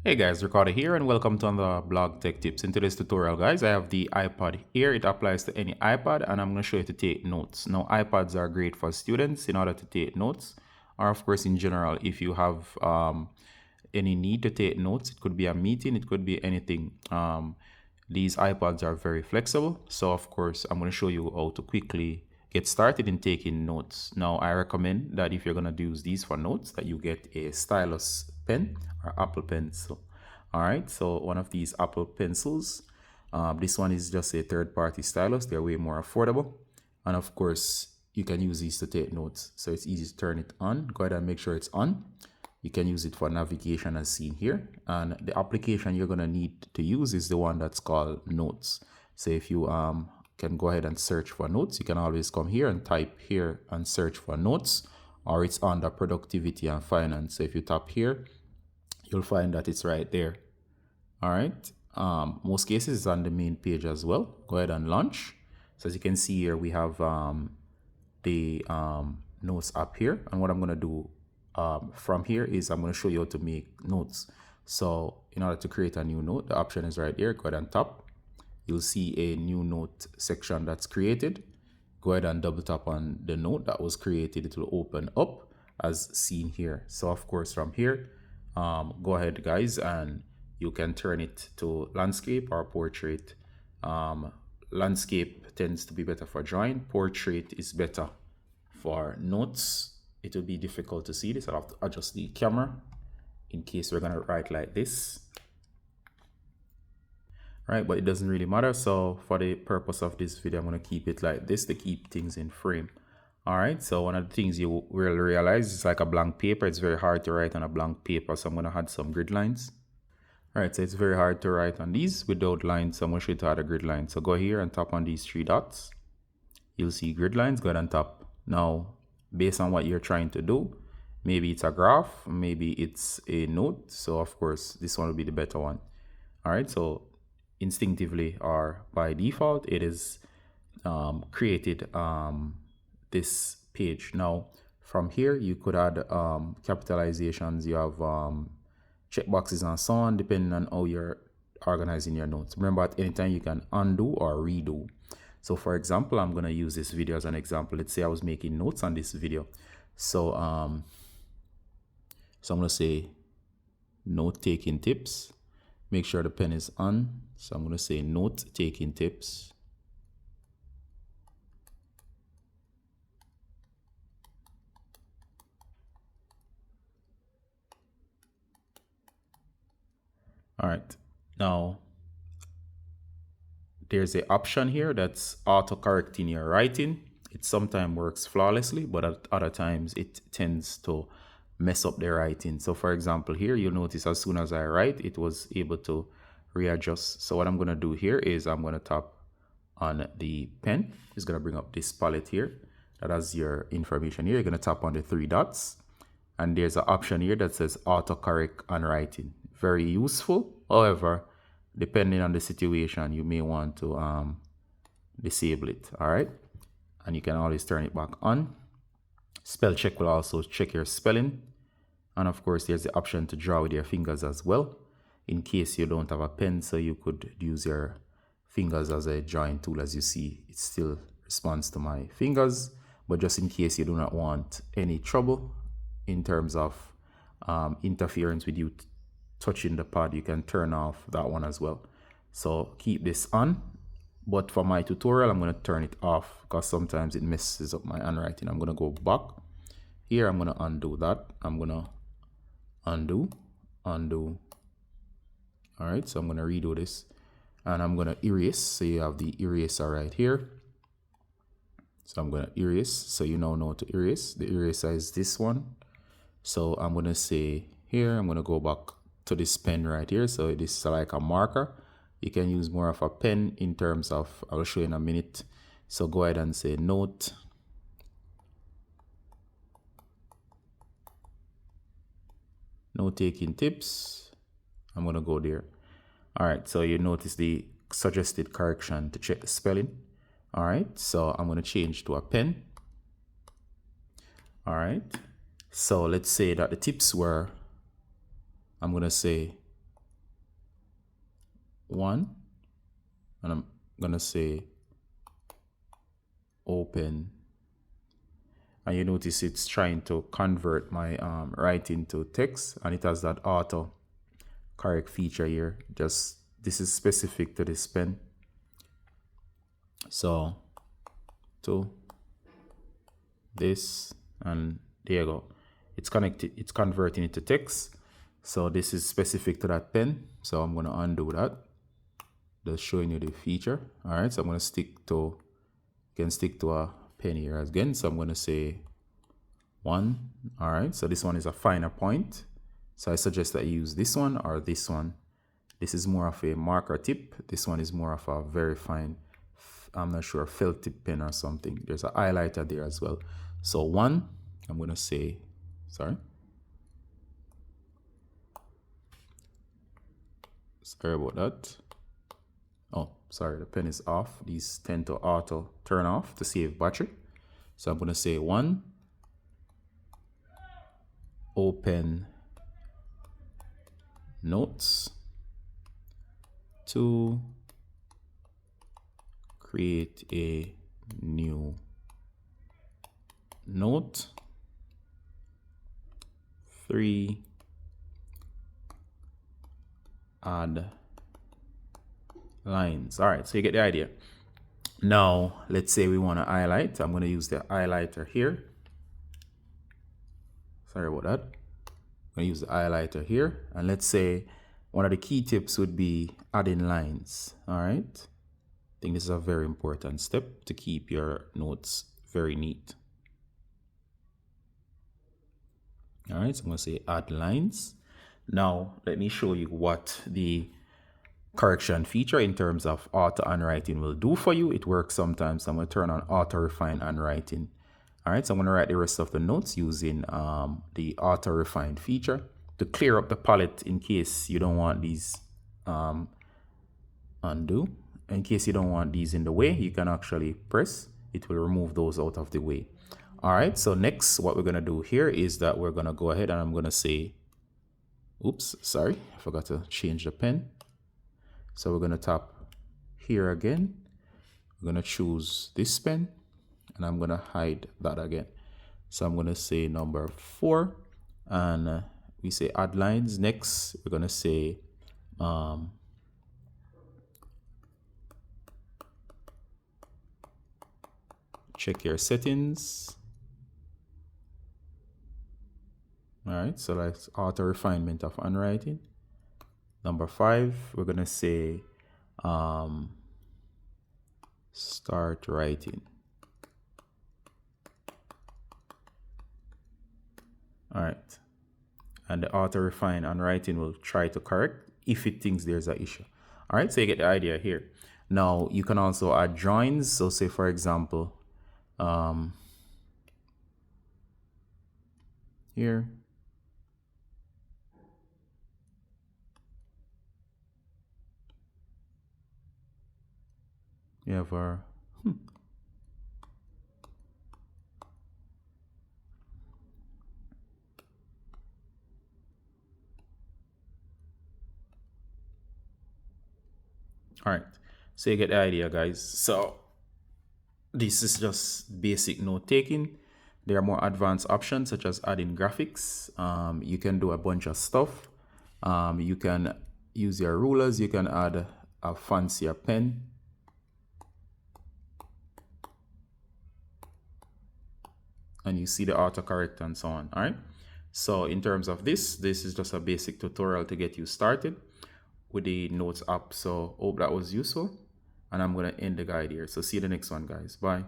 Hey guys, Ricardo here and welcome to another blog tech tips. In today's tutorial guys, I have the iPad here. It applies to any iPad and I'm going to show you to take notes. Now iPads are great for students in order to take notes, or of course in general if you have any need to take notes. It could be a meeting, it could be anything. These iPads are very flexible, so of course I'm going to show you how to quickly get started in taking notes. Now I recommend that if you're going to use these for notes, that you get a stylus pen or Apple pencil. All right, so one of these Apple pencils. This one is just a third-party stylus. They're way more affordable, and of course you can use these to take notes. So it's easy to turn it on. Go ahead and make sure it's on. You can use it for navigation as seen here, and the application you're going to need to use is the one that's called Notes. So if you can go ahead and search for notes, you can always come here and type here and search for notes, or it's under productivity and finance. So if you tap here, you'll find that it's right there. All right, most cases it's on the main page as well. Go ahead and launch. So as you can see here, we have the notes up here, and what I'm going to do from here is I'm going to show you how to make notes. So in order to create a new note, the option is right here. Go ahead and tap. You'll see a new note section that's created. Go ahead and double tap on the note that was created. It will open up as seen here. So of course from here, go ahead guys, and you can turn it to landscape or portrait. Landscape tends to be better for drawing. Portrait is better for notes. It will be difficult to see this. I'll have to adjust the camera in case we're going to write like this. Right, but it doesn't really matter. So for the purpose of this video, I'm going to keep it like this to keep things in frame. All right, so one of the things you will realize is like a blank paper. It's very hard to write on a blank paper. So I'm going to add some grid lines. All right, so it's very hard to write on these without lines. So I'm going to show you to add a grid line. So go here and tap on these three dots. You'll see grid lines. Go ahead and tap. Now, based on what you're trying to do, maybe it's a graph, maybe it's a note. So of course, this one will be the better one. All right, so instinctively or by default, it is created this page. Now, from here, you could add capitalizations. You have checkboxes and so on, depending on how you're organizing your notes. Remember, at any time you can undo or redo. So for example, I'm going to use this video as an example. Let's say I was making notes on this video. So, I'm going to say note taking tips. Make sure the pen is on. So I'm going to say note taking tips. All right. Now, there's an option here that's auto-correcting your writing. It sometimes works flawlessly, but at other times it tends to mess up the writing. So for example, here you'll notice as soon as I write, it was able to readjust. So what I'm going to do here is I'm going to tap on the pen. It's going to bring up this palette here that has your information here. You're going to tap on the three dots, and there's an option here that says autocorrect on writing. Very useful. However, depending on the situation, you may want to disable it. All right, and you can always turn it back on. Spell check will also check your spelling, and of course there's the option to draw with your fingers as well, in case you don't have a pen. So you could use your fingers as a drawing tool. As you see, it still responds to my fingers, but just in case you do not want any trouble in terms of interference with you touching the pad, you can turn off that one as well. So keep this on, but for my tutorial I'm going to turn it off because sometimes it messes up my handwriting. I'm going to go back here. I'm going to undo that. I'm going to undo. All right, so I'm going to redo this, and I'm going to erase. So you have the eraser right here. So I'm going to erase, so you now know how to erase. The eraser is this one. So I'm going to say here, I'm going to go back to this pen right here. So this is like a marker. You can use more of a pen in terms of, I'll show you in a minute. So go ahead and say note. Note taking tips. I'm going to go there. All right, so you notice the suggested correction to check the spelling. All right, so I'm going to change to a pen. All right, so let's say that the tips were, I'm going to say 1, and I'm gonna say open, and you notice it's trying to convert my writing to text, and it has that auto correct feature here. Just this is specific to this pen. So to this, and there you go, it's connected, it's converting it to text. So this is specific to that pen, so I'm going to undo that, just showing you the feature. All right, so I'm going to stick to a pen here again. So I'm going to say 1. All right, so this one is a finer point, so I suggest that you use this one or this one. This is more of a marker tip, this one is more of a very fine, I'm not sure, felt tip pen or something. There's a highlighter there as well. So 1, I'm going to say, sorry about that. Oh, sorry, the pen is off. These tend to auto turn off to save battery. So I'm going to say 1, open notes, 2, create a new note, 3, add lines. All right, so you get the idea. Now let's say we want to highlight. I'm going to use the highlighter here. Sorry about that. I'm going to use the highlighter here, and let's say one of the key tips would be adding lines. All right, I think this is a very important step to keep your notes very neat. All right, so I'm going to say add lines. Now let me show you what the correction feature in terms of auto handwriting will do for you. It works sometimes. I'm going to turn on auto refine handwriting. All right, so I'm going to write the rest of the notes using the auto refine feature to clear up the palette in case you don't want these undo. In case you don't want these in the way, you can actually press. It will remove those out of the way. All right, so next what we're going to do here is that we're going to go ahead and I'm going to say, oops, sorry, I forgot to change the pen. So we're going to tap here again. We're going to choose this pen, and I'm going to hide that again. So I'm going to say number 4, and we say add lines. Next, we're going to say check your settings. All right, so that's auto refinement of handwriting. Number 5, we're going to say start writing. All right, and the auto refine handwriting will try to correct if it thinks there's an issue. All right, so you get the idea here. Now you can also add joins. So say for example, here you have our all right, so you get the idea, guys. So this is just basic note taking. There are more advanced options such as adding graphics. You can do a bunch of stuff. You can use your rulers. You can add a fancier pen. And you see the autocorrect and so on. All right. So in terms of this is just a basic tutorial to get you started with the Notes app. So hope that was useful. And I'm going to end the guide here. So see you the next one, guys. Bye.